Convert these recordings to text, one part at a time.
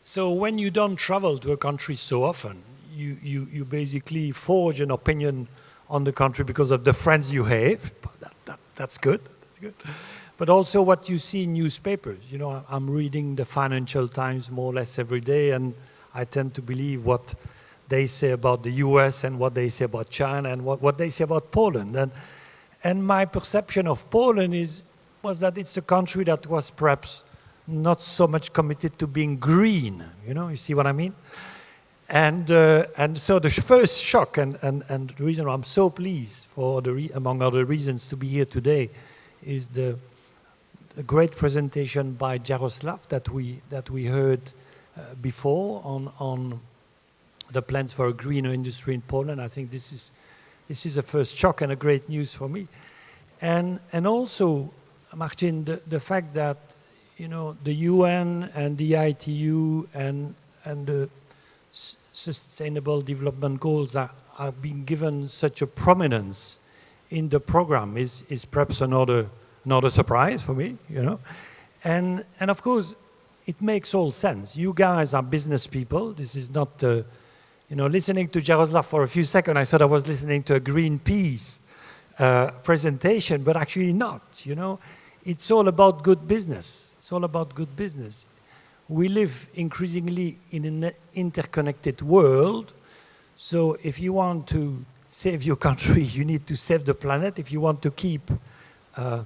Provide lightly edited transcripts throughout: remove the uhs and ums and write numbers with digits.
So when you don't travel to a country so often, you basically forge an opinion on the country because of the friends you have. That's good. That's good. But also what you see in newspapers. You know, I'm reading the Financial Times more or less every day, and I tend to believe what they say about the US and what they say about China and what they say about Poland. And my perception of Poland was that it's a country that was perhaps not so much committed to being green. You know, you see what I mean? And so the first shock, and the reason I'm so pleased, among other reasons, to be here today, is the great presentation by Jaroslav that we heard before on the plans for a greener industry in Poland. I think this is a first shock and a great news for me, and also, Marcin, the fact that, you know, the UN and the ITU and the Sustainable Development Goals are being given such a prominence in the program is perhaps another surprise for me, you know. And of course, it makes all sense. You guys are business people. This is not, you know, listening to Jaroslav for a few seconds, I thought I was listening to a Greenpeace presentation, but actually not, you know. It's all about good business. It's all about good business. We live increasingly in an interconnected world. So if you want to save your country, you need to save the planet. If you want to keep the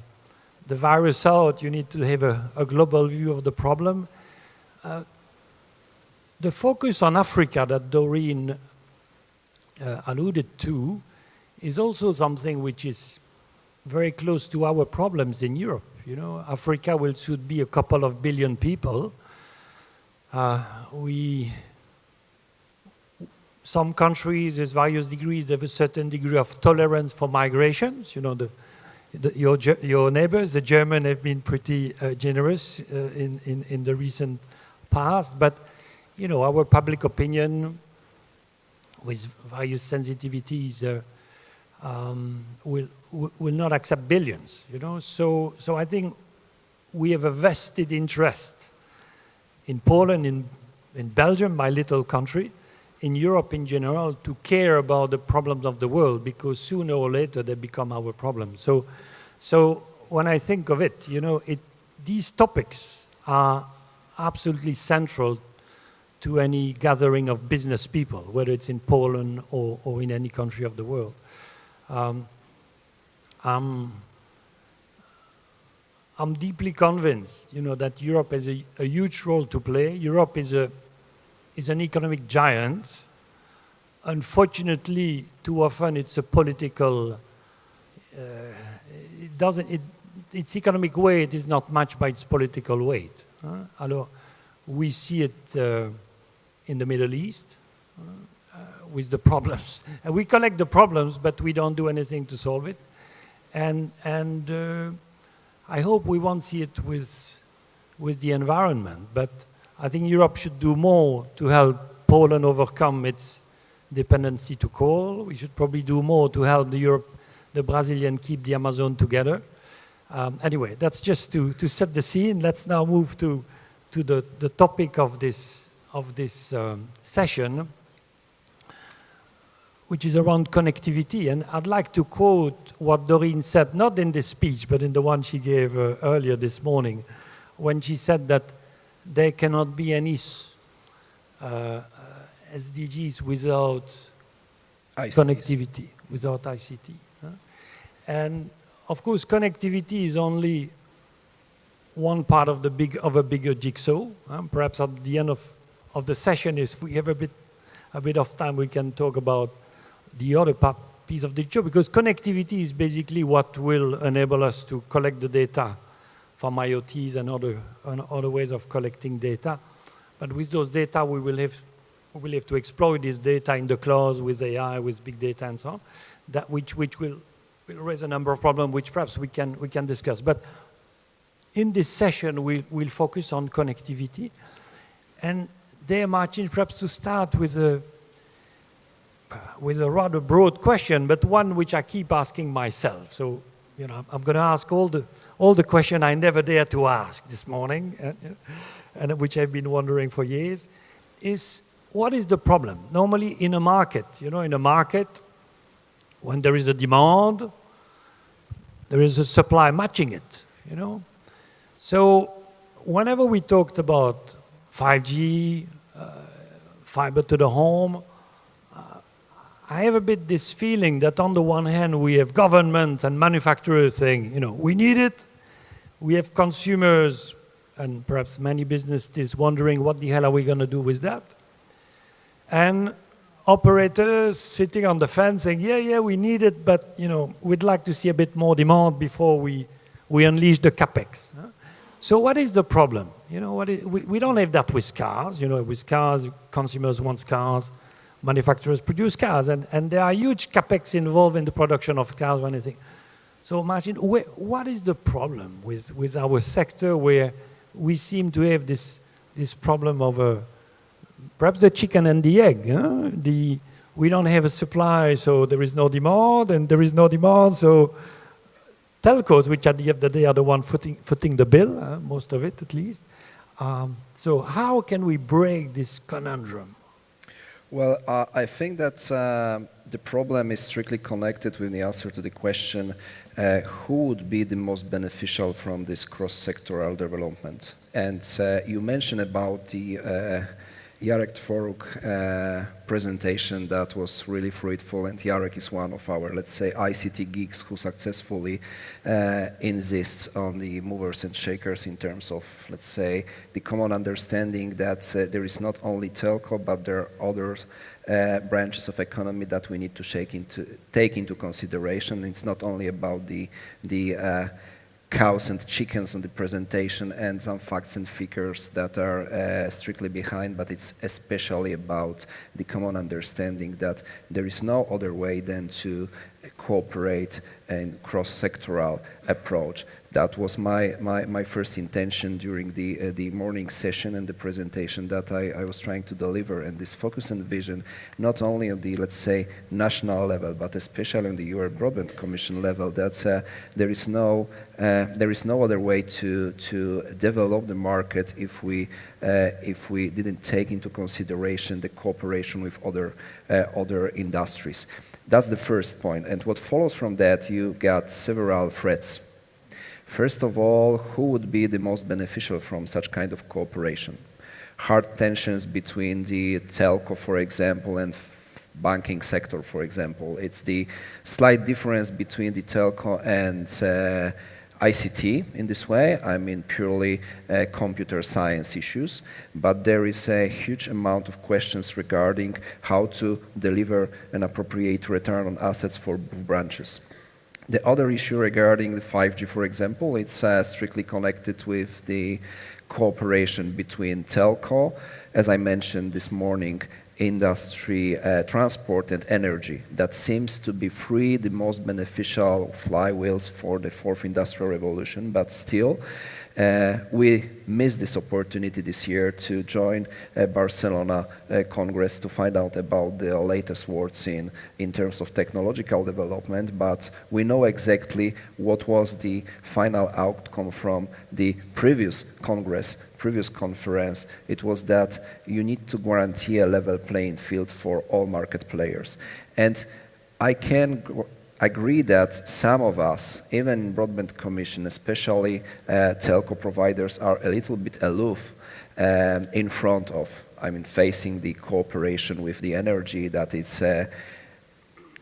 virus out, you need to have a global view of the problem. The focus on Africa that Doreen alluded to is also something which is very close to our problems in Europe. You know, Africa will soon be a couple of billion people. Some countries, there's various degrees, have a certain degree of tolerance for migrations. You know, your neighbors, the Germans, have been pretty generous in the recent past. But, you know, our public opinion, with various sensitivities, will not accept billions. You know, so I think we have a vested interest in Poland, in Belgium, my little country, in Europe in general, to care about the problems of the world, because sooner or later they become our problems. So when I think of it, you know, these topics are absolutely central to any gathering of business people, whether it's in Poland or in any country of the world. I'm deeply convinced, you know, that Europe has a huge role to play. Europe is an economic giant. Unfortunately, too often it's a political. Its economic weight is not matched by its political weight. Alors, we see it in the Middle East with the problems, and we collect the problems, but we don't do anything to solve it. And I hope we won't see it with the environment, but I think Europe should do more to help Poland overcome its dependency to coal. We should probably do more to help the Brazilian keep the Amazon together. Anyway, that's just to set the scene. Let's now move to the topic of this session, which is around connectivity. And I'd like to quote what Doreen said, not in this speech, but in the one she gave earlier this morning, when she said that there cannot be any SDGs without connectivity, without ICT. And of course, connectivity is only one part of a bigger jigsaw. Perhaps at the end of the session, if we have a bit of time, we can talk about the other piece of the jigsaw, because connectivity is basically what will enable us to collect the data from IoTs and other ways of collecting data. But with those data, we will have to exploit this data in the cloud with AI, with big data and so on, which will raise a number of problems which perhaps we can discuss. But in this session, we'll focus on connectivity. And there, Marcin, perhaps to start with a rather broad question, but one which I keep asking myself. So, you know, I'm going to ask all the questions I never dare to ask this morning. and which I've been wondering for years, is what is the problem? Normally in a market, in a market, when there is a demand, there is a supply matching it, So whenever we talked about 5G, fiber to the home, I have a bit this feeling that on the one hand we have government and manufacturers saying, we need it. We have consumers and perhaps many businesses wondering what the hell are we going to do with that? And operators sitting on the fence saying, yeah, we need it, but we'd like to see a bit more demand before we unleash the capex. So what is the problem? We don't have that with cars. With cars, consumers want cars, manufacturers produce cars, and there are huge capex involved in the production of cars or anything. So Marcin, what is the problem with our sector where we seem to have this problem of perhaps the chicken and the egg? We don't have a supply, so there is no demand, and there is no demand, so telcos, which at the end of the day are the one footing the bill, most of it at least. So how can we break this conundrum? Well, I think that the problem is strictly connected with the answer to the question, who would be the most beneficial from this cross-sectoral development? And you mentioned about the Jarek Tworuk presentation that was really fruitful, and Jarek is one of our, let's say, ICT geeks who successfully insists on the movers and shakers in terms of, let's say, the common understanding that there is not only telco, but there are other branches of economy that we need to take into consideration. It's not only about the cows and chickens on the presentation and some facts and figures that are strictly behind, but it's especially about the common understanding that there is no other way than to cooperate in cross-sectoral approach. That was my first intention during the morning session and the presentation that I was trying to deliver, and this focus and vision not only on the, let's say, national level, but especially on the ITU Broadband Commission level, that there is no other way to develop the market if we didn't take into consideration the cooperation with other industries. That's the first point. And what follows from that, you've got several threats. First of all, who would be the most beneficial from such kind of cooperation? Hard tensions between the telco, for example, and banking sector, for example. It's the slight difference between the telco and ICT in this way, I mean purely computer science issues, but there is a huge amount of questions regarding how to deliver an appropriate return on assets for both branches. The other issue regarding the 5G, for example, it's strictly connected with the cooperation between telco, as I mentioned this morning, industry, transport and energy. That seems to be the most beneficial flywheels for the fourth industrial revolution, but still we missed this opportunity this year to join Barcelona Congress to find out about the latest words in terms of technological development, but we know exactly what was the final outcome from the previous Congress, previous conference. It was that you need to guarantee a level playing field for all market players. And I can agree that some of us, even in Broadband Commission, especially telco providers, are a little bit aloof in front of, facing the cooperation with the energy that is,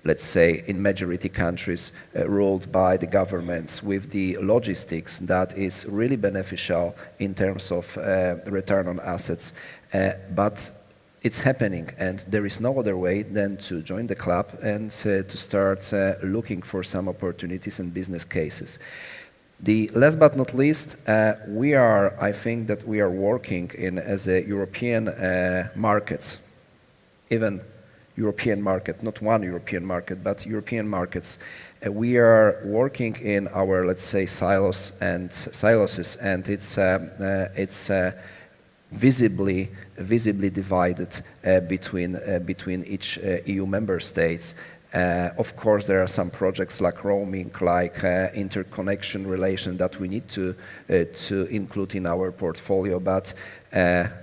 let's say, in majority countries ruled by the governments, with the logistics that is really beneficial in terms of return on assets. But it's happening, and there is no other way than to join the club and to start looking for some opportunities and business cases. The last but not least, I think that we are working as a European markets, even European market, not one European market, but European markets. We are working in our, let's say, silos, and it's visibly divided between each EU member states. Of course, there are some projects like roaming, like interconnection relation that we need to include in our portfolio, but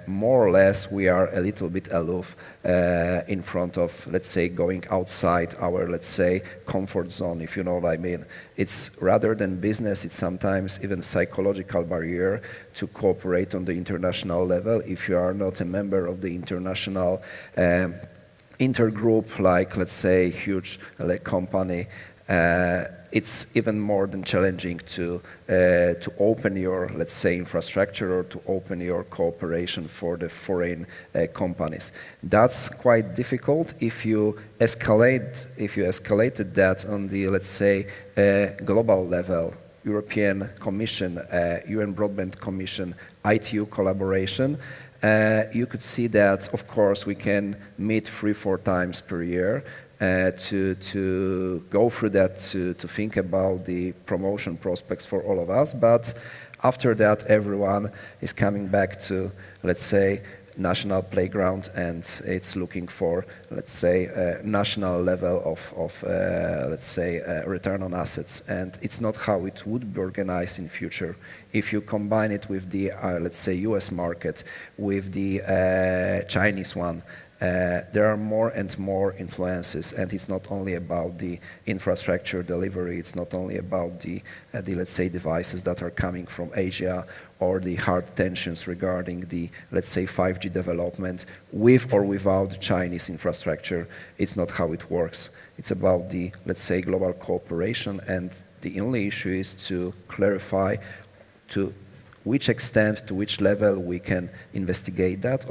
more or less we are a little bit aloof in front of, let's say, going outside our, let's say, comfort zone, if you know what I mean. It's rather than business, it's sometimes even psychological barrier to cooperate on the international level if you are not a member of the international intergroup, like, let's say, huge company. It's even more than challenging to open your, let's say, infrastructure or to open your cooperation for the foreign companies. That's quite difficult if you escalated that on the, let's say, global level. European Commission, UN Broadband Commission, ITU collaboration. You could see that, of course, we can meet 3-4 times per year to go through that, to think about the promotion prospects for all of us. But after that, everyone is coming back to, let's say, national playground, and it's looking for, let's say, a national level of let's say, return on assets. And it's not how it would be organized in future. If you combine it with the, let's say, US market, with the Chinese one, there are more and more influences, and it's not only about the infrastructure delivery, it's not only about the let's say, devices that are coming from Asia, or the hard tensions regarding the, let's say, 5G development with or without Chinese infrastructure. It's not how it works. It's about the, let's say, global cooperation, and the only issue is to clarify to which extent, to which level we can investigate that,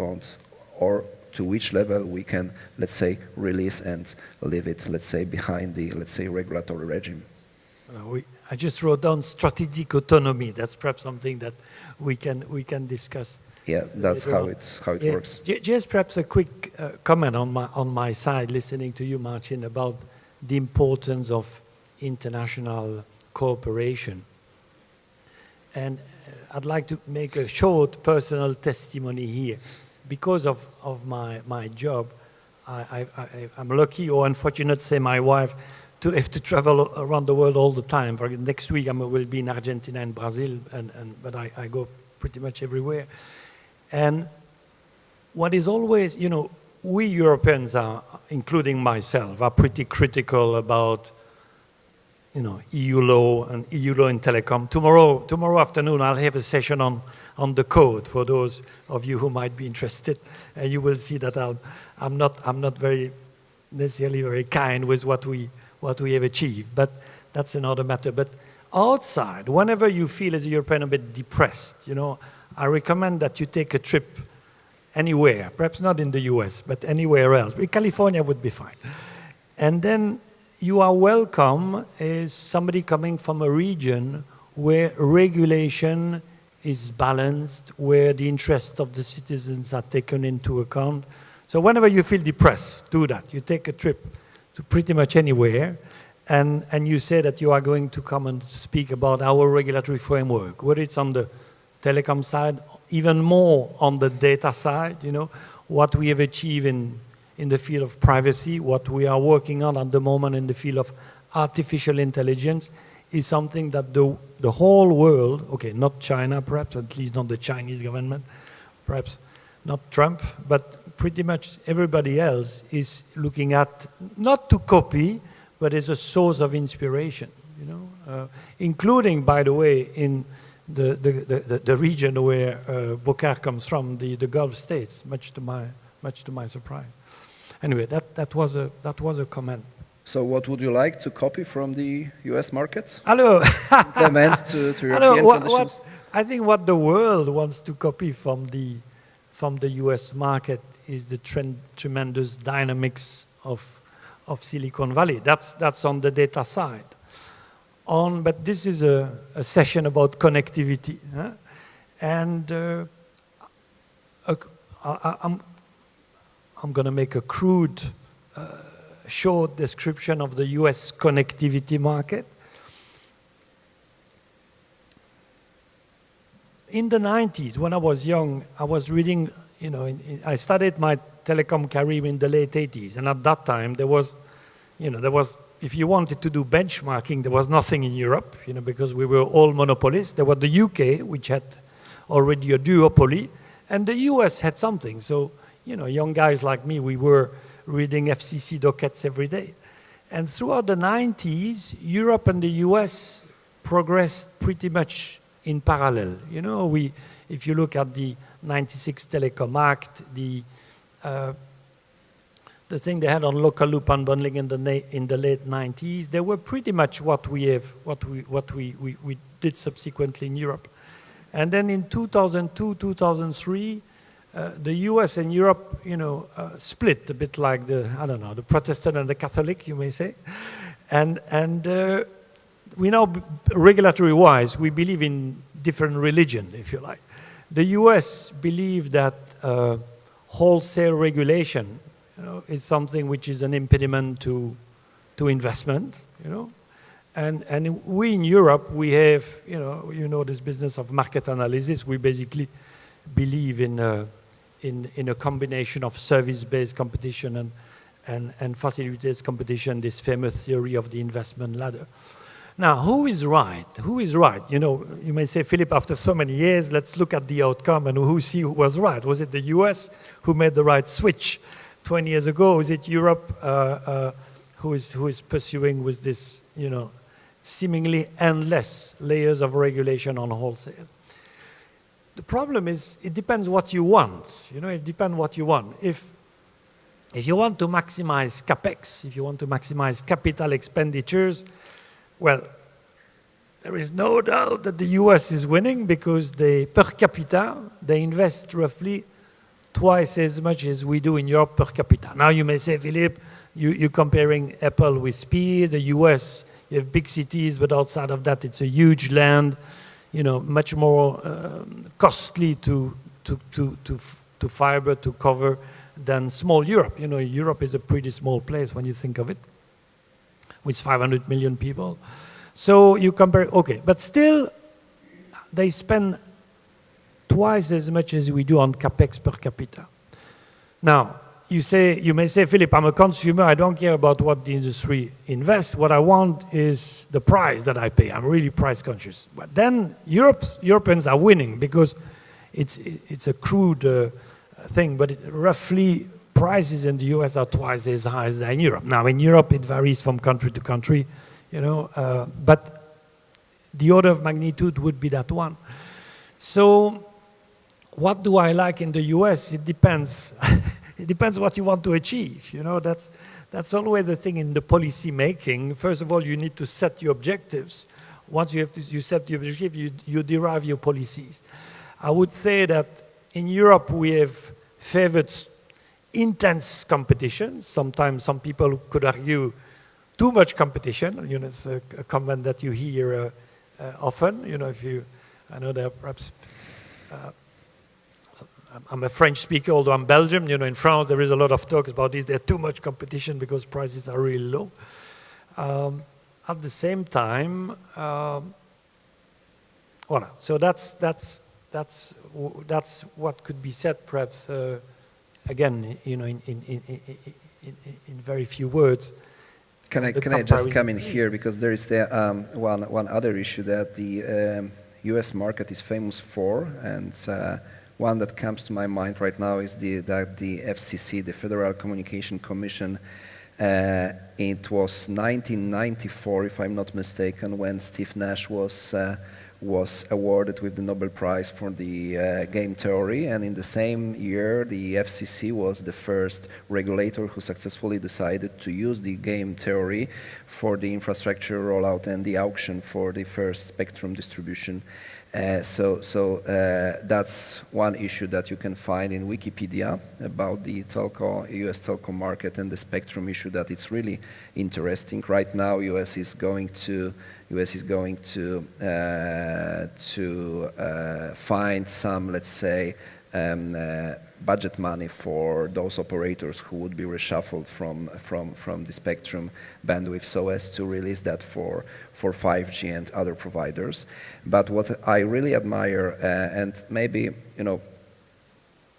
or to which level we can, let's say, release and leave it, let's say, behind the, let's say, regulatory regime. I just wrote down strategic autonomy. That's perhaps something that we can discuss. Yeah, that's how it works. Just perhaps a quick comment on my side, listening to you, Marcin, about the importance of international cooperation. And I'd like to make a short personal testimony here. Because of my job, I'm lucky or unfortunate, say my wife, to have to travel around the world all the time. For next week I will be in Argentina and Brazil, but I go pretty much everywhere. And what is always, you know, we Europeans are, including myself, are pretty critical about, you know, EU law and EU law in telecom. Tomorrow afternoon I'll have a session on the code for those of you who might be interested, and you will see that I'm not very necessarily very kind with what we have achieved, but that's another matter. But outside, whenever you feel as a European a bit depressed, you know, I recommend that you take a trip anywhere, perhaps not in the US, but anywhere else. California would be fine. And then you are welcome as somebody coming from a region where regulation is balanced, where the interests of the citizens are taken into account. So whenever you feel depressed, do that. You take a trip to pretty much anywhere, and you say that you are going to come and speak about our regulatory framework, whether it's on the telecom side, even more on the data side, you know, what we have achieved in the field of privacy, what we are working on at the moment in the field of artificial intelligence, is something that the whole world, okay, not China perhaps, at least not the Chinese government, perhaps not Trump, but pretty much everybody else is looking at, not to copy, but as a source of inspiration, you know, including, by the way, in the region where Bokar comes from, the Gulf states, much to my surprise. Anyway, that was a comment. So what would you like to copy from the US market? Hello. Implement to European conditions? I think what the world wants to copy from the US market is the tremendous dynamics of Silicon Valley. That's on the data side. But this is a session about connectivity. Huh? And I'm going to make a crude short description of the US connectivity market. In the 90s, when I was young, I was reading, you know, I started my telecom career in the late 80s, and at that time there was you know, there was, if you wanted to do benchmarking, there was nothing in Europe, you know, because we were all monopolists. There was the UK, which had already a duopoly, and the US had something. So, you know, young guys like me, we were reading FCC dockets every day. And throughout the 90s, Europe and the US progressed pretty much in parallel. You know, if you look at the 96 Telecom Act, the thing they had on local loop unbundling in the late 90s, they were pretty much what we did subsequently in Europe. And then in 2002, 2003, the US and Europe, you know, split a bit like the, I don't know, the Protestant and the Catholic, you may say. And we now, regulatory-wise, we believe in different religion, if you like. The US believe that wholesale regulation, you know, is something which is an impediment to investment, you know. And we in Europe, we have, you know this business of market analysis. We basically believe in a combination of service-based competition and facilitated competition, this famous theory of the investment ladder. Now, who is right? Who is right? You know, you may say, Philippe, after so many years, let's look at the outcome and who was right. Was it the US who made the right switch 20 years ago? Is it Europe who is pursuing with this, you know, seemingly endless layers of regulation on wholesale? The problem is, it depends what you want. You know, it depends what you want. If you want to maximize capex, if you want to maximize capital expenditures, well, there is no doubt that the US is winning because per capita, they invest roughly twice as much as we do in Europe per capita. Now you may say, Philippe, you're comparing Apple with speed. The US, you have big cities, but outside of that, it's a huge land, you know, much more costly to fiber to cover than small Europe. You know, Europe is a pretty small place when you think of it, with 500 million people. So you compare, okay, but still, they spend twice as much as we do on capex per capita. Now, you may say, Philippe, I'm a consumer, I don't care about what the industry invests. What I want is the price that I pay. I'm really price conscious. But then Europeans are winning because it's a crude thing, but roughly prices in the US are twice as high as in Europe. Now, in Europe, it varies from country to country, you know, but the order of magnitude would be that one. So what do I like in the US? It depends. It depends what you want to achieve. You know, that's always the thing in the policy making. First of all, you need to set your objectives. Once you set the objective, you derive your policies. I would say that in Europe, we have favored intense competition. Sometimes some people could argue too much competition. You know, it's a comment that you hear often. You know, I know there are perhaps, I'm a French speaker, although I'm Belgian. You know, in France, there is a lot of talk about this. There's too much competition because prices are really low. At the same time, voilà. So that's what could be said, perhaps. Again, you know, in very few words. Can I just come in here, because there is the one other issue that the U.S. market is famous for, and one that comes to my mind right now is that the FCC, the Federal Communication Commission. It was 1994, if I'm not mistaken, when Steve Nash was awarded with the Nobel Prize for the game theory, and in the same year the FCC was the first regulator who successfully decided to use the game theory for the infrastructure rollout and the auction for the first spectrum distribution. So that's one issue that you can find in Wikipedia about the US telco market and the spectrum issue, that it's really interesting. Right now, US is going to find some, let's say, budget money for those operators who would be reshuffled from the spectrum bandwidth, so as to release that for 5G and other providers. But what I really admire, and maybe, you know,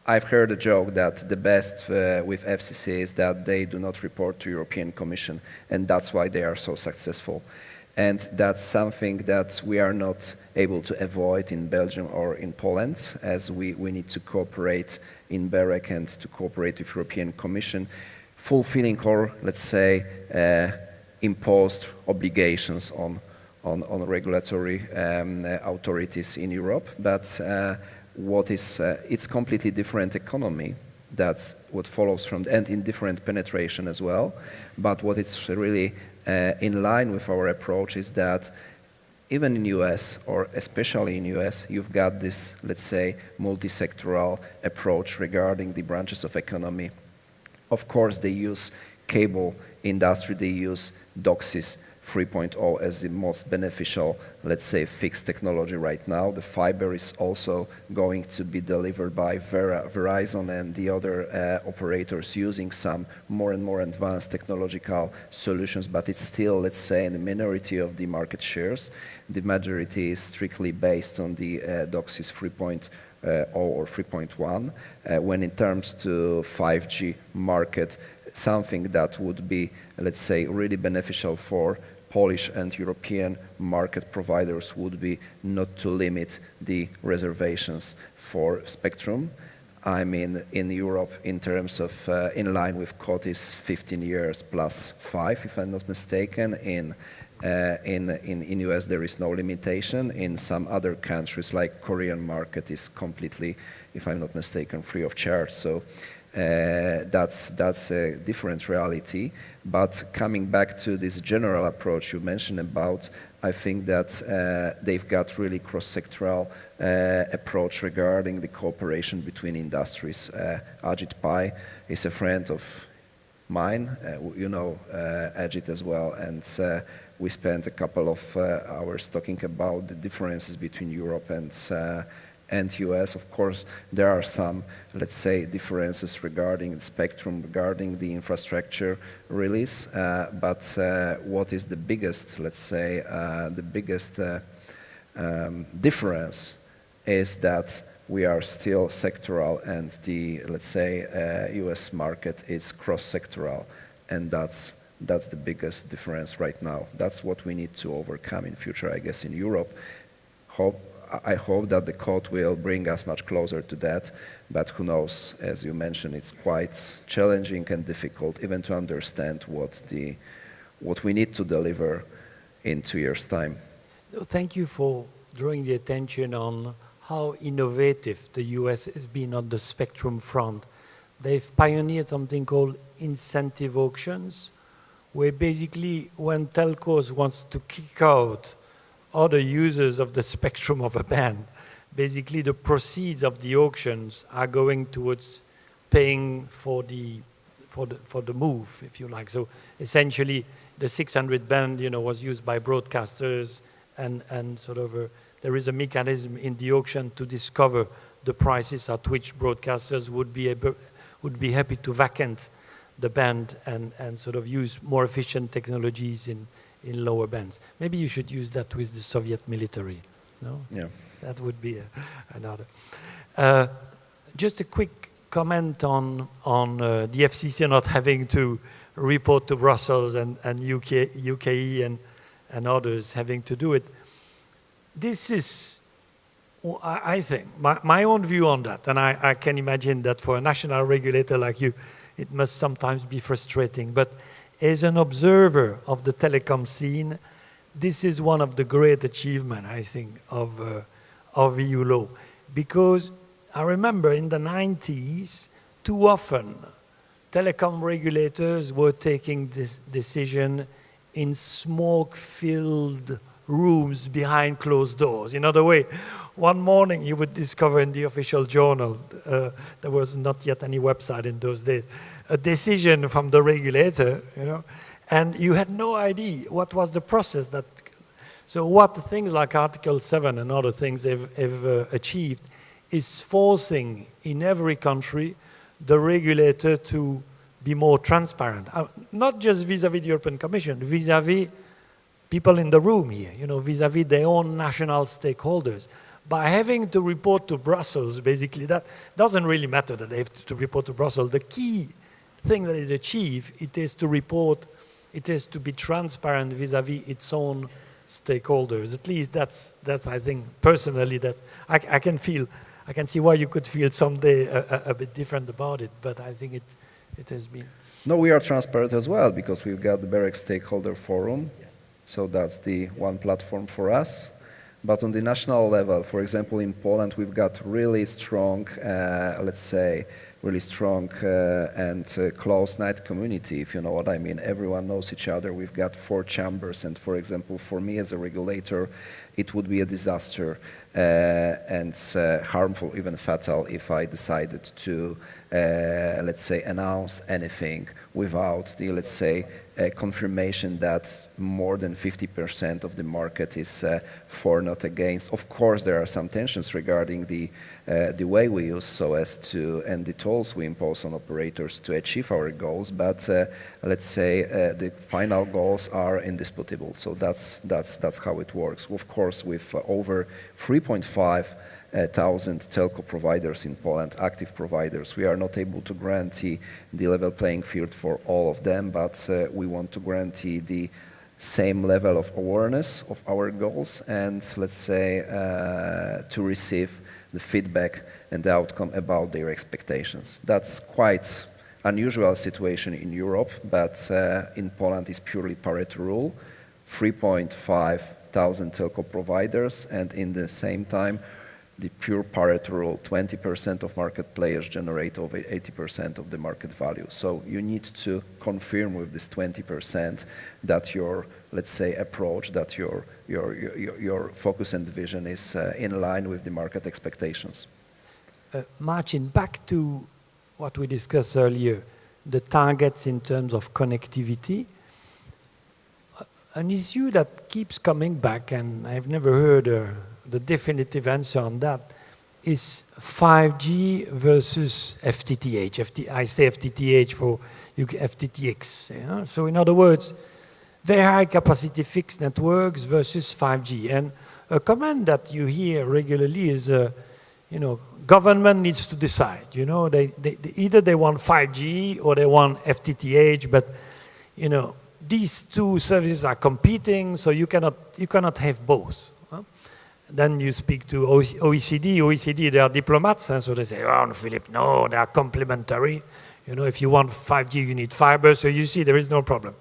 I've heard a joke that the best with FCC is that they do not report to European Commission, and that's why they are so successful. And that's something that we are not able to avoid in Belgium or in Poland, as we need to cooperate in BEREC and to cooperate with European Commission, fulfilling our, let's say, imposed obligations on regulatory authorities in Europe. But it's completely different economy. That's what follows from, and in different penetration as well. But what is really in line with our approach is that even in US, or especially in US, you've got this, let's say, multi-sectoral approach regarding the branches of economy. Of course, they use cable industry, they use DOCSIS 3.0 as the most beneficial, let's say, fixed technology right now. The fiber is also going to be delivered by Verizon and the other operators using some more and more advanced technological solutions, but it's still, let's say, in the minority of the market shares. The majority is strictly based on the DOCSIS 3.0 or 3.1. When in terms to 5G market, something that would be, let's say, really beneficial for Polish and European market providers would be not to limit the reservations for spectrum. I mean, in Europe, in terms of, in line with COT is 15 years plus 5, if I'm not mistaken. In US, there is no limitation. In some other countries, like Korean market, is completely, if I'm not mistaken, free of charge. So that's a different reality. But coming back to this general approach you mentioned about, I think that they've got really cross-sectoral approach regarding the cooperation between industries. Ajit Pai is a friend of mine, you know Ajit as well, and we spent a couple of hours talking about the differences between Europe and US. Of course, there are some, let's say, differences regarding the spectrum, regarding the infrastructure release, but what is the biggest, let's say, the biggest difference is that we are still sectoral, and the, let's say, US market is cross-sectoral, and that's the biggest difference right now. That's what we need to overcome in future, I guess, in Europe. I hope that the code will bring us much closer to that, but who knows, as you mentioned, it's quite challenging and difficult even to understand what we need to deliver in 2 years' time. Thank you for drawing the attention on how innovative the US has been on the spectrum front. They've pioneered something called incentive auctions, where basically when telcos wants to kick out other users of the spectrum of a band, basically the proceeds of the auctions are going towards paying for the move, if you like. So essentially, the 600 band, was used by broadcasters, and sort of there is a mechanism in the auction to discover the prices at which broadcasters would be happy to vacant the band and sort of use more efficient technologies in lower bands. Maybe you should use that with the Soviet military, no? Yeah. That would be another. Just a quick comment on the FCC not having to report to Brussels and UKE and others having to do it. This is, I think, my own view on that, and I can imagine that for a national regulator like you, it must sometimes be frustrating, but as an observer of the telecom scene, this is one of the great achievements, I think, of EU law. Because I remember in the 90s, too often, telecom regulators were taking this decision in smoke-filled rooms behind closed doors. In other words, one morning you would discover in the official journal, there was not yet any website in those days, a decision from the regulator, and you had no idea what was the process that. So what things like Article 7 and other things have achieved is forcing in every country the regulator to be more transparent, not just vis-à-vis the European Commission, vis-à-vis people in the room here, vis-à-vis their own national stakeholders. by having to report to Brussels, basically, that doesn't really matter that they have to report to Brussels. The key thing that it achieves, it is to report, it is to be transparent vis-à-vis its own stakeholders. At least that's I think, personally, that I can see why you could feel someday a bit different about it, but I think it has been. No, we are transparent as well, because we've got the BEREC Stakeholder Forum, so that's the one platform for us. But on the national level, for example, in Poland, we've got really strong, let's say, really strong and close-knit community, if you know what I mean. Everyone knows each other. We've got 4 chambers, and for example, for me as a regulator, it would be a disaster and harmful, even fatal, if I decided to, let's say, announce anything without the, let's say, confirmation that more than 50% of the market is for, not against. Of course, there are some tensions regarding the way we use so as to, and the tolls we impose on operators to achieve our goals, but let's say the final goals are indisputable. So that's how it works. Of course, with over 3.5 thousand telco providers in Poland, active providers. We are not able to guarantee the level playing field for all of them, but we want to guarantee the same level of awareness of our goals and, let's say, to receive the feedback and the outcome about their expectations. That's quite unusual situation in Europe, but in Poland it's purely Pareto rule, 3.5 thousand telco providers, and in the same time the pure Pareto rule, 20% of market players generate over 80% of the market value. So you need to confirm with this 20% that your, let's say, approach, that your focus and vision is in line with the market expectations. Marcin, back to what we discussed earlier, the targets in terms of connectivity. An issue that keeps coming back, and I've never heard the definitive answer on that, is 5G versus FTTH. I say FTTH for FTTX. Yeah? So in other words, very high capacity fixed networks versus 5G. And a comment that you hear regularly is, you know, government needs to decide. You know, either they want 5G or they want FTTH, but you know, these two services are competing, so you cannot have both. Then you speak to OECD. OECD, they are diplomats, so they say, oh, Philippe, no, they are complementary. You know, if you want 5G, you need fiber, so you see there is no problem.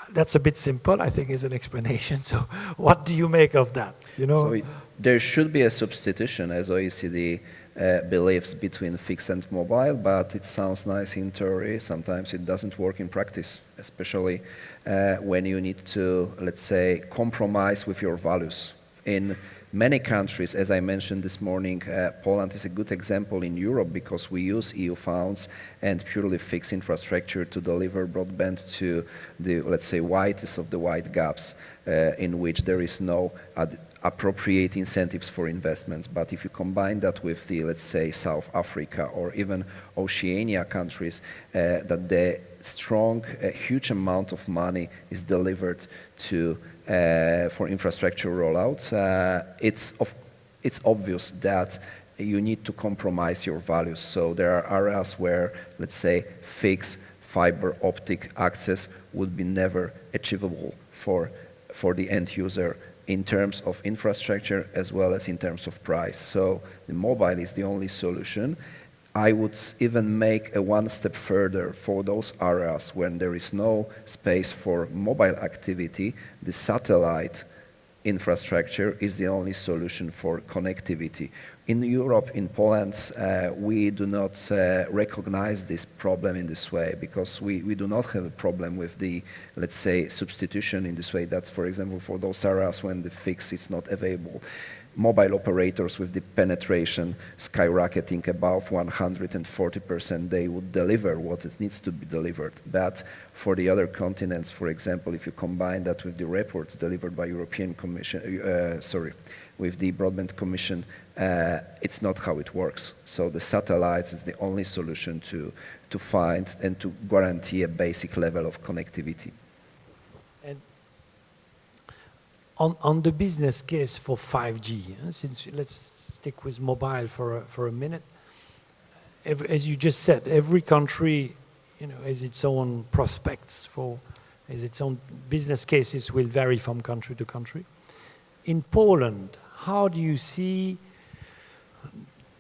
That's a bit simple, I think, is an explanation. So what do you make of that? You know? So there should be a substitution, as OECD believes, between fixed and mobile, but it sounds nice in theory. Sometimes it doesn't work in practice, especially when you need to, let's say, compromise with your values. In many countries, as I mentioned this morning, Poland is a good example in Europe because we use EU funds and purely fixed infrastructure to deliver broadband to the, let's say, widest of the wide gaps in which there is no appropriate incentives for investments. But if you combine that with the, let's say, South Africa or even Oceania countries, that the strong, huge amount of money is delivered to for infrastructure rollouts, it's obvious that you need to compromise your values. So there are areas where, let's say, fixed fiber optic access would be never achievable for the end user in terms of infrastructure as well as in terms of price. So the mobile is the only solution. I would even make a one step further for those areas when there is no space for mobile activity. The satellite infrastructure is the only solution for connectivity. In Europe, in Poland, we do not recognize this problem in this way because we do not have a problem with the, let's say, substitution in this way that, for example, for those areas when the fix is not available, mobile operators with the penetration skyrocketing above 140%, they would deliver what it needs to be delivered. But for the other continents, for example, if you combine that with the reports delivered by European Commission, with the Broadband Commission, it's not how it works. So the satellites is the only solution to find and to guarantee a basic level of connectivity. on the business case for 5G, since let's stick with mobile for a minute. As you just said, every country, has its own prospects has its own business cases will vary from country to country. In Poland, how do you see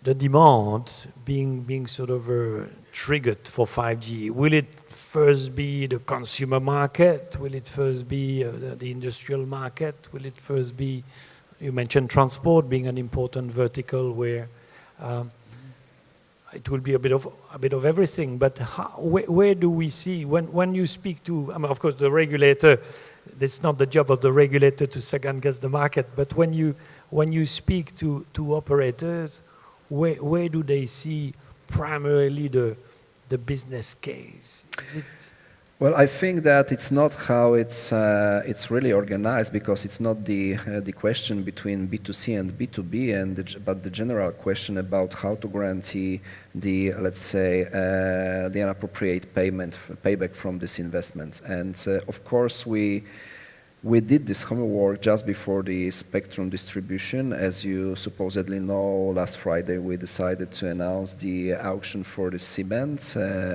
the demand being sort of triggered for 5G? Will it first be the consumer market? Will it first be the industrial market? Will it first be, you mentioned transport being an important vertical where it will be a bit of everything, but where do we see, when you speak to, of course the regulator, it's not the job of the regulator to second guess the market, but when you speak to operators, where do they see primarily the business case? Is it? Well, I think that it's not how it's really organized, because it's not the question between B2C and B2B, but the general question about how to guarantee the, let's say, the inappropriate payback from this investment. And of course, we did this homework just before the spectrum distribution. As you supposedly know, last Friday we decided to announce the auction for the C-band,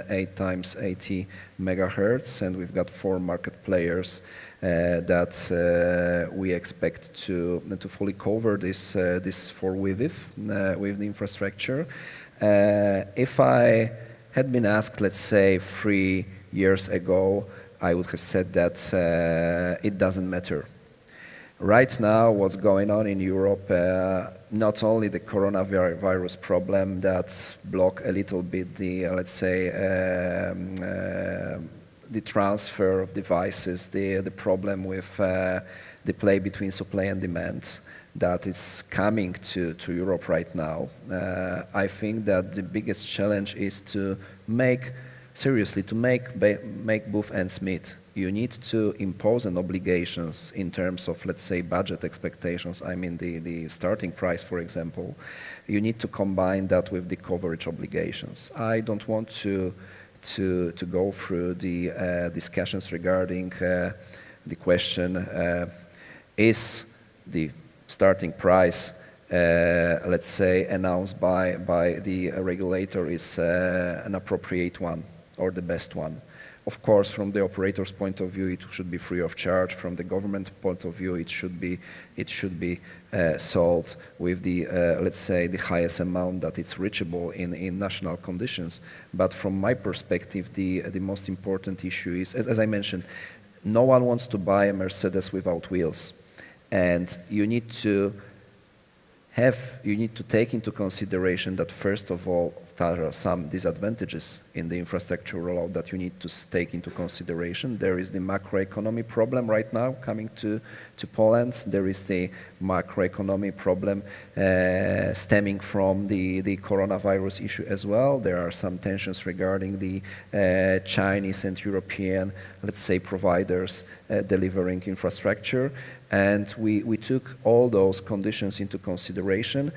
8 times 80 megahertz, and we've got 4 market players that we expect to fully cover this for with the infrastructure. If I had been asked, let's say, 3 years ago, I would have said that it doesn't matter. Right now, what's going on in Europe, not only the coronavirus problem that block a little bit the, let's say, the transfer of devices, the problem with the play between supply and demand that is coming to Europe right now. I think that the biggest challenge is to make both ends meet. You need to impose an obligations in terms of, let's say, budget expectations. I mean, the starting price, for example. You need to combine that with the coverage obligations. I don't want to go through the discussions regarding the question, is the starting price let's say, announced by the regulator is an appropriate one or the best one. Of course, from the operator's point of view, it should be free of charge. From the government point of view, it should be sold with the, let's say, the highest amount that is reachable in national conditions. But from my perspective, the most important issue is, as I mentioned, no one wants to buy a Mercedes without wheels. And you need to take into consideration that, first of all, there are some disadvantages in the infrastructure rollout that you need to take into consideration. There is the macroeconomic problem right now coming to Poland. There is the macroeconomic problem stemming from the coronavirus issue as well. There are some tensions regarding the Chinese and European, let's say, providers delivering infrastructure. And we took all those conditions into consideration,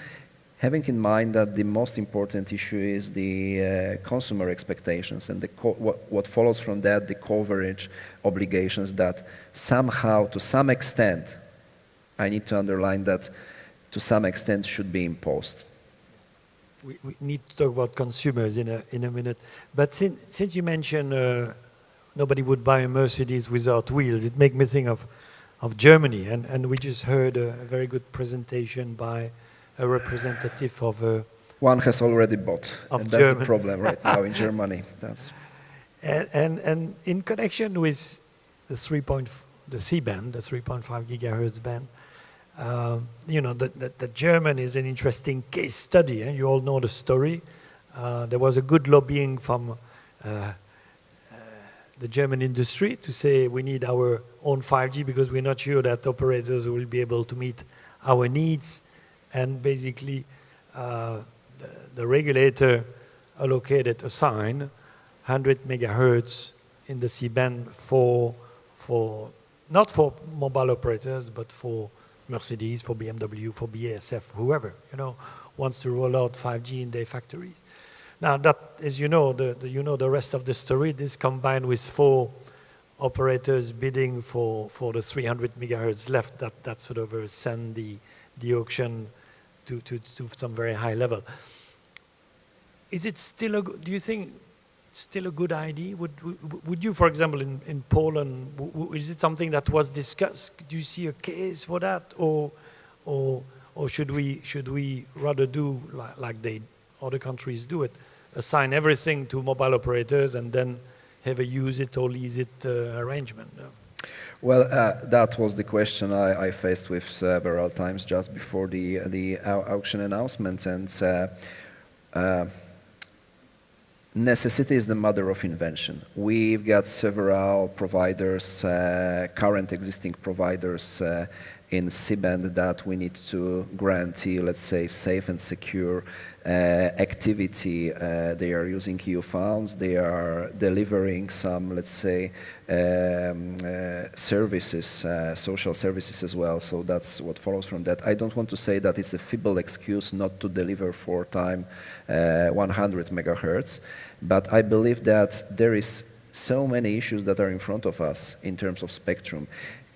having in mind that the most important issue is the consumer expectations and what follows from that, the coverage obligations that somehow, to some extent, I need to underline that, to some extent should be imposed. We need to talk about consumers in a minute. But since you mentioned nobody would buy a Mercedes without wheels, it makes me think of Germany. And we just heard a very good presentation by a representative of one has already bought, and that's German. the problem right now in Germany. And in connection with the C-band, the 3.5 gigahertz band, you know, the German is an interesting case study. You all know the story. There was a good lobbying from the German industry to say we need our own 5G because we're not sure that operators will be able to meet our needs. And basically, the regulator assigned 100 megahertz in the C-band not for mobile operators, but for Mercedes, for BMW, for BASF, whoever, you know, wants to roll out 5G in their factories. Now that, as you know, the rest of the story, this combined with four operators bidding for the 300 megahertz left that sort of send the auction to some very high level. Is it still do you think it's still a good idea? Would you, for example, in Poland, is it something that was discussed? Do you see a case for that, or should we rather do like other countries do it, assign everything to mobile operators and then have a use it or lease it arrangement? No? Well, that was the question I faced with several times just before the auction announcement, and necessity is the mother of invention. We've got several providers, current existing providers in C-band that we need to guarantee, let's say, safe and secure activity. They are using EU funds. They are delivering some, let's say, services, social services as well. So that's what follows from that. I don't want to say that it's a feeble excuse not to deliver for time 100 megahertz, but I believe that there is so many issues that are in front of us in terms of spectrum.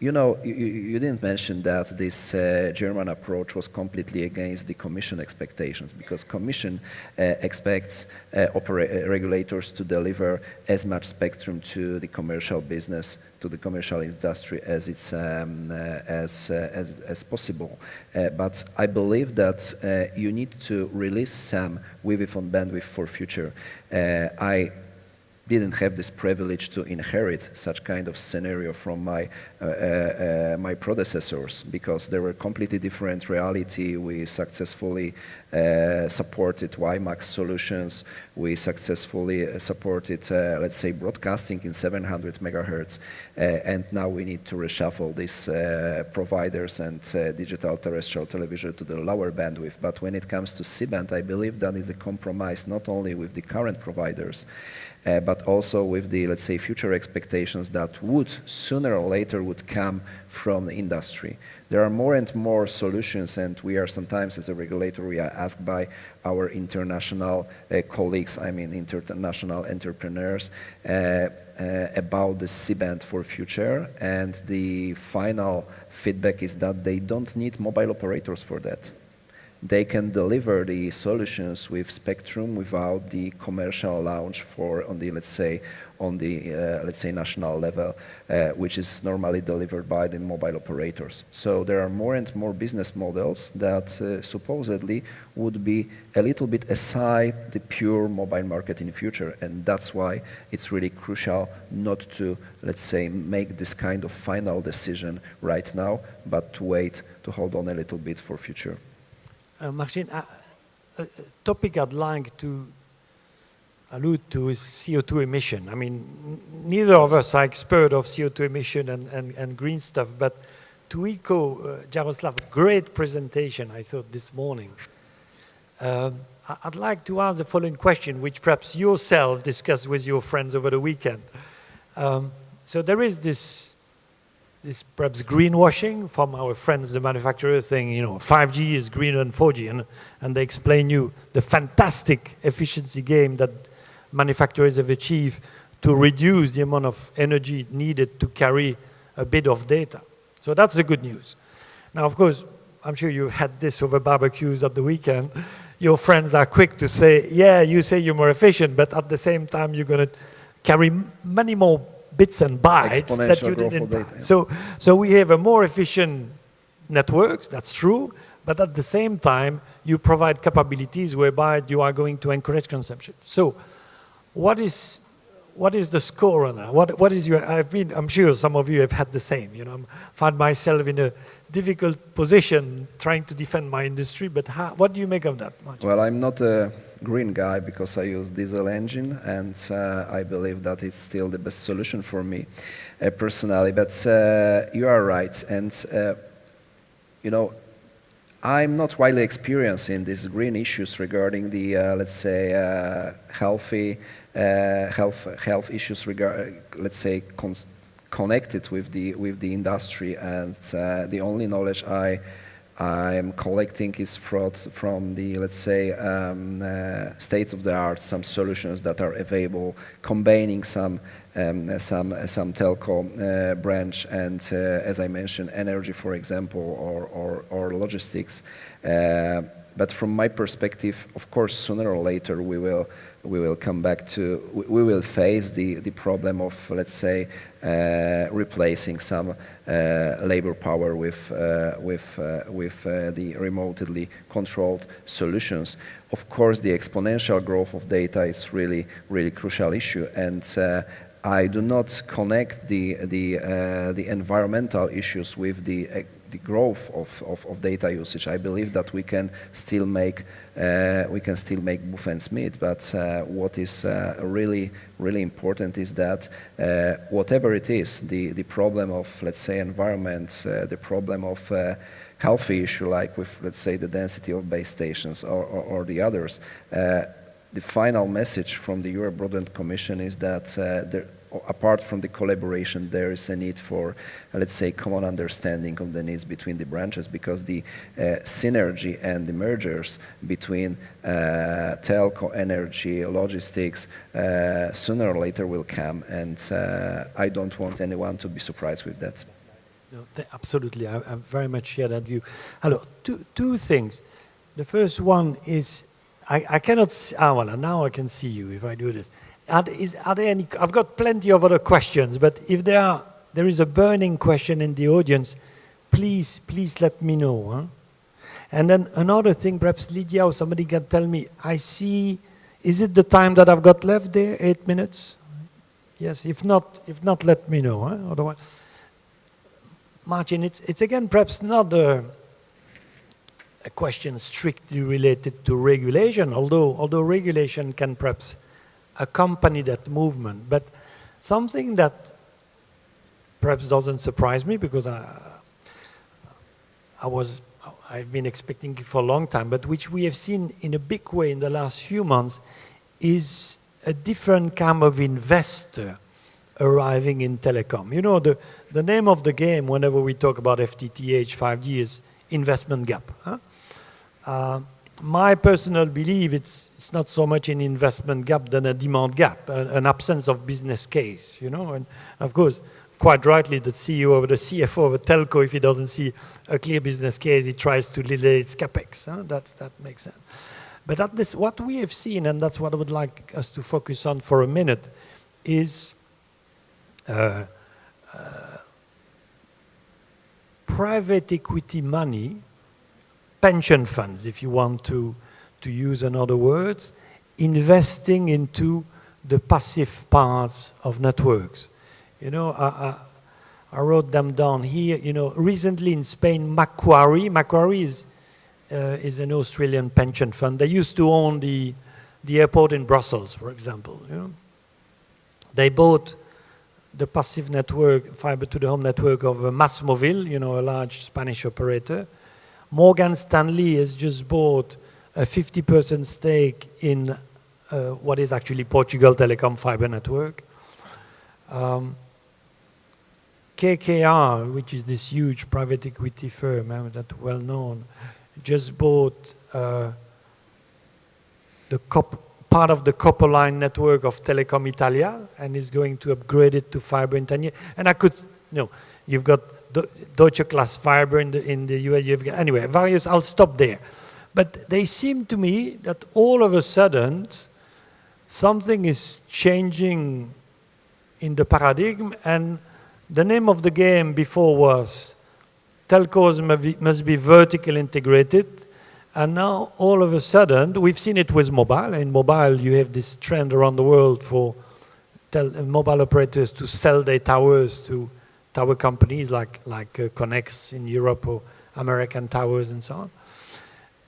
You know, you didn't mention that this German approach was completely against the Commission expectations, because Commission expects regulators to deliver as much spectrum to the commercial business, to the commercial industry as it's as possible. But I believe that you need to release some Wi-Fi bandwidth for future. I didn't have this privilege to inherit such kind of scenario from my my predecessors, because they were completely different reality. We successfully supported WiMAX solutions. We successfully supported, let's say, broadcasting in 700 megahertz, and now we need to reshuffle these providers and digital terrestrial television to the lower bandwidth. But when it comes to C-band, I believe that is a compromise not only with the current providers, but also with the, let's say, future expectations that would sooner or later would come from the industry. There are more and more solutions, and we are sometimes, as a regulator, we are asked by our international colleagues, I mean international entrepreneurs, about the C-band for future, and the final feedback is that they don't need mobile operators for that. They can deliver the solutions with spectrum without the commercial launch on the, let's say, national level, which is normally delivered by the mobile operators. So there are more and more business models that supposedly would be a little bit aside the pure mobile market in the future, and that's why it's really crucial not to, let's say, make this kind of final decision right now, but to wait, to hold on a little bit for future. Marcin, a topic I'd like to allude to is CO2 emission. I mean, neither of us are expert of CO2 emission and green stuff, but to echo Jaroslav's great presentation, I thought, this morning, I'd like to ask the following question, which perhaps yourself discussed with your friends over the weekend. So there is this perhaps greenwashing from our friends, the manufacturers, saying, you know, 5G is greener than 4G, and they explain you the fantastic efficiency gain that manufacturers have achieved to reduce the amount of energy needed to carry a bit of data. So that's the good news. Now, of course, I'm sure you've had this over barbecues at the weekend. Your friends are quick to say, yeah, you say you're more efficient, but at the same time, you're going to carry many more bits and bytes that you did in data. Yeah. So we have a more efficient networks, that's true, but at the same time, you provide capabilities whereby you are going to encourage consumption. So what is the score on that? What is your, I'm sure some of you have had the same, you know, I find myself in a difficult position trying to defend my industry, but what do you make of that, Marcin? Well, I'm not a green guy because I use diesel engine, and I believe that it's still the best solution for me personally, but you are right, and you know, I'm not widely experienced in these green issues regarding the, let's say, health issues let's say, connected with the industry, and the only knowledge I am collecting is from the, let's say, state of the art, some solutions that are available, combining some some telco branch, and as I mentioned, energy, for example, or logistics. But from my perspective, of course, sooner or later we will come back to, we will face the problem of, let's say, replacing some labor power with the remotely controlled solutions. Of course, the exponential growth of data is really crucial issue, and I do not connect the environmental issues with the growth of data usage. I believe that we can still make both ends meet. But what is really important is that whatever it is, the problem of, let's say, environment, the problem of healthy issue, like with, let's say, the density of base stations or the others, the final message from the EU Broadband Commission is that apart from the collaboration, there is a need for, let's say, common understanding of the needs between the branches, because the synergy and the mergers between telco, energy, logistics, sooner or later will come, and I don't want anyone to be surprised with that. No, absolutely, I very much share that view. Hello, two things. The first one is, I cannot, well, now I can see you if I do this. Are there any, I've got plenty of other questions, but if there is a burning question in the audience, please let me know. Huh? And then another thing, perhaps Lydia or somebody can tell me, I see, is it the time that I've got left there, 8 minutes? Yes, if not, let me know. Huh? Otherwise, Marcin, it's again perhaps not a question strictly related to regulation, although regulation can perhaps accompany that movement, but something that perhaps doesn't surprise me, because I've been expecting it for a long time, but which we have seen in a big way in the last few months, is a different kind of investor arriving in telecom. You know, the name of the game whenever we talk about FTTH 5G is investment gap. Huh? My personal belief, it's not so much an investment gap than a demand gap, an absence of business case, you know. And of course, quite rightly, the CEO or the CFO of a telco, if he doesn't see a clear business case, he tries to delay its capex. Huh? That makes sense. But at this, what we have seen, and that's what I would like us to focus on for a minute, is private equity money, pension funds, if you want to use another words, investing into the passive parts of networks. You know, I wrote them down here. You know, recently in Spain, Macquarie is an Australian pension fund. They used to own the airport in Brussels, for example. You know, they bought the passive network, fiber to the home network of MásMóvil, you know, a large Spanish operator. Morgan Stanley has just bought a 50% stake in what is actually Portugal Telecom fiber network. KKR, which is this huge private equity firm that's well known, just bought part of the copper line network of Telecom Italia and is going to upgrade it to fiber in 10 years. And I could, you know, you've got Deutsche Class Fiber in the US. You've got, anyway, various, I'll stop there. But they seem to me that all of a sudden something is changing in the paradigm, and the name of the game before was telcos must be vertically integrated, and now all of a sudden, we've seen it with mobile. In mobile, you have this trend around the world for mobile operators to sell their towers to tower companies like Connex in Europe or American Towers and so on.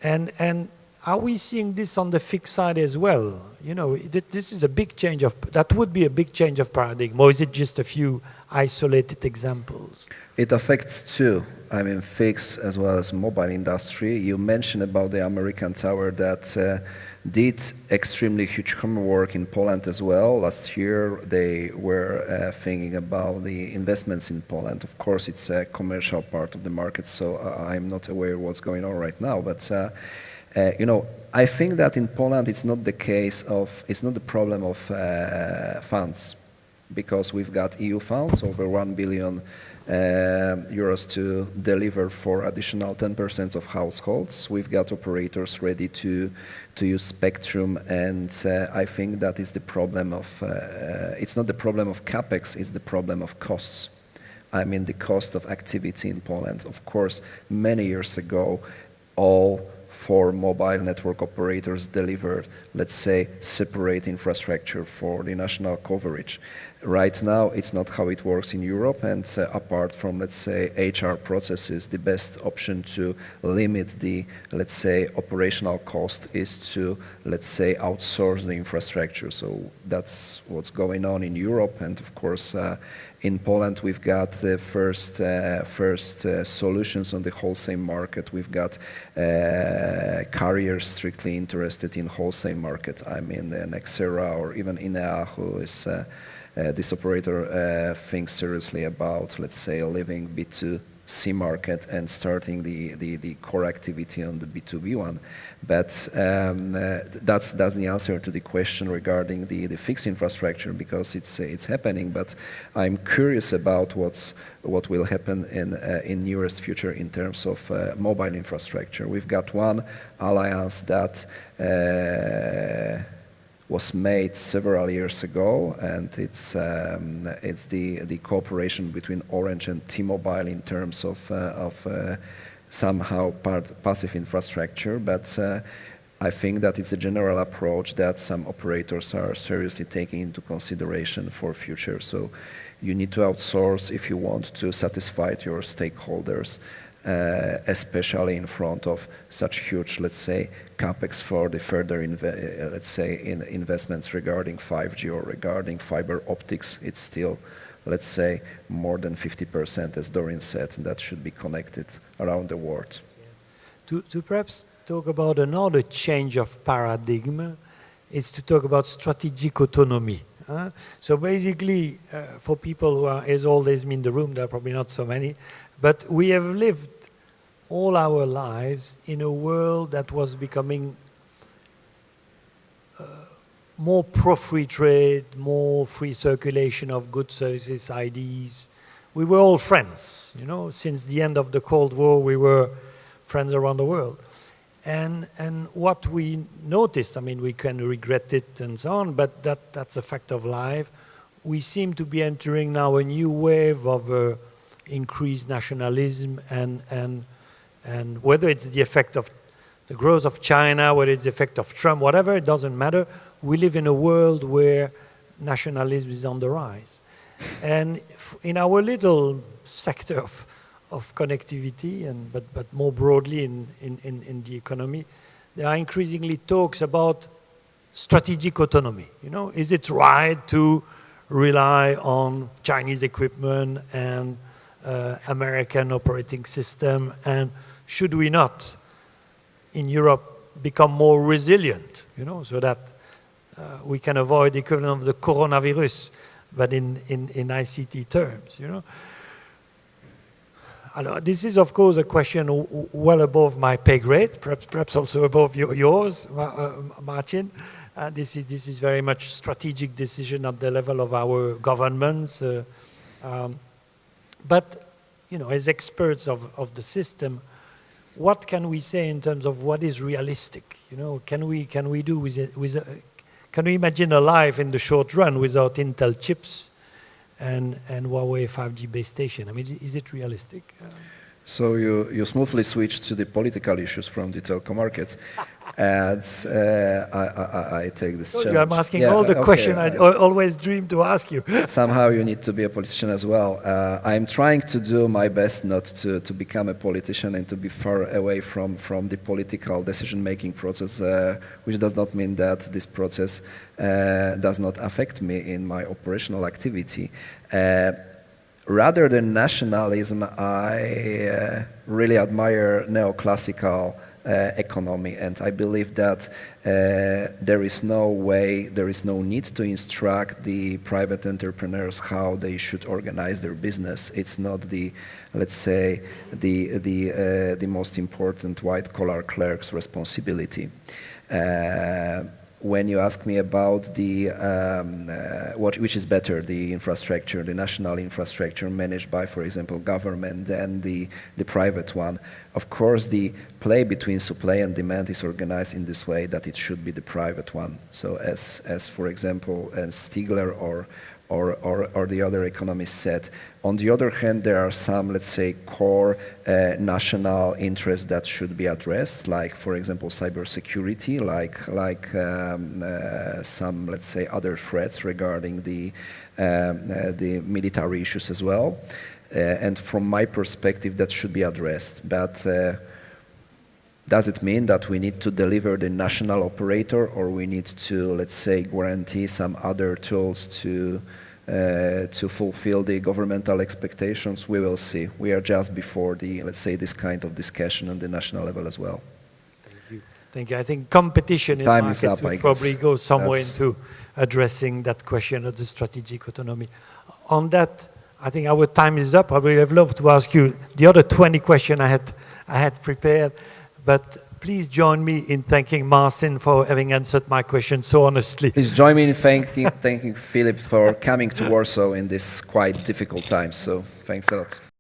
And are we seeing this on the fixed side as well? You know, this is a big change that would be a big change of paradigm, or is it just a few isolated examples? It affects two, I mean, fixed as well as mobile industry. You mentioned about the American Tower that did extremely huge homework in Poland as well. Last year they were thinking about the investments in Poland. Of course, it's a commercial part of the market, so I'm not aware what's going on right now. But you know, I think that in Poland it's not the case of, it's not the problem of funds. because we've got EU funds, over 1 billion euros to deliver for additional 10% of households. We've got operators ready to use spectrum, and I think that is the problem of, it's not the problem of capex, it's the problem of costs. I mean the cost of activity in Poland. Of course, many years ago, all 4 mobile network operators delivered, let's say, separate infrastructure for the national coverage. Right now, it's not how it works in Europe, and apart from, let's say, HR processes, the best option to limit the, let's say, operational cost is to, let's say, outsource the infrastructure. So that's what's going on in Europe, and of course, in Poland, we've got the first solutions on the wholesale market. We've got carriers strictly interested in wholesale market. I mean, Nexera or even Inea, who is this operator thinks seriously about, let's say, leaving B2C market and starting the core activity on the B2B one. But that's the answer to the question regarding the fixed infrastructure, because it's happening. But I'm curious about what will happen in nearest future in terms of mobile infrastructure. We've got one alliance that was made several years ago, and it's the cooperation between Orange and T-Mobile in terms of somehow passive infrastructure. But I think that it's a general approach that some operators are seriously taking into consideration for future. So you need to outsource if you want to satisfy your stakeholders, especially in front of such huge, let's say, capex for the further, investments regarding 5G or regarding fiber optics. It's still, let's say, more than 50%, as Dorian said, and that should be connected around the world. Yes. To perhaps talk about another change of paradigm is to talk about strategic autonomy. So basically, for people who are as old as me in the room, there are probably not so many, but we have lived all our lives in a world that was becoming more pro-free trade, more free circulation of goods, services, ideas. We were all friends, you know. Since the end of the Cold War, we were friends around the world. And what we noticed, I mean, we can regret it and so on, but that's a fact of life. We seem to be entering now a new wave of increased nationalism, and whether it's the effect of the growth of China, whether it's the effect of Trump, whatever, it doesn't matter. We live in a world where nationalism is on the rise. And in our little sector of connectivity, but more broadly in the economy, there are increasingly talks about strategic autonomy. You know, is it right to rely on Chinese equipment and American operating system, and should we not, in Europe, become more resilient, you know, so that we can avoid the equivalent of the coronavirus, but in ICT terms, you know. This is, of course, a question well above my pay grade, perhaps also above yours, Marcin. This is very much strategic decision at the level of our governments. But, you know, as experts of the system, what can we say in terms of what is realistic? You know, can we do can we imagine a life in the short run without Intel chips and Huawei 5G base station? I mean, is it realistic? So you smoothly switched to the political issues from the telco market, and I take this challenge. I'm asking all the questions I always dreamed to ask you. Somehow you need to be a politician as well. I'm trying to do my best not to become a politician and to be far away from the political decision-making process, which does not mean that this process does not affect me in my operational activity. Rather than nationalism, I really admire neoclassical economy, and I believe that there is no need to instruct the private entrepreneurs how they should organize their business. It's not the, let's say, the most important white-collar clerk's responsibility. when you ask me about the which is better, the infrastructure, the national infrastructure managed by, for example, government than the private one, of course the play between supply and demand is organized in this way that it should be the private one. So as for example, as Stigler or the other economists said. On the other hand, there are some, let's say, core national interests that should be addressed, like, for example, cybersecurity, like some, let's say, other threats regarding the military issues as well. And from my perspective, that should be addressed. But does it mean that we need to deliver the national operator, or we need to, let's say, guarantee some other tools to fulfill the governmental expectations? We will see. We are just before the, let's say, this kind of discussion on the national level as well. Thank you. Thank you. I think competition in markets will probably go somewhere into addressing that question of the strategic autonomy. On that, I think our time is up. I would have loved to ask you the other 20 questions I had prepared. But please join me in thanking Marcin for having answered my question so honestly. Please join me in thanking Philippe for coming to Warsaw in this quite difficult time. So thanks a lot.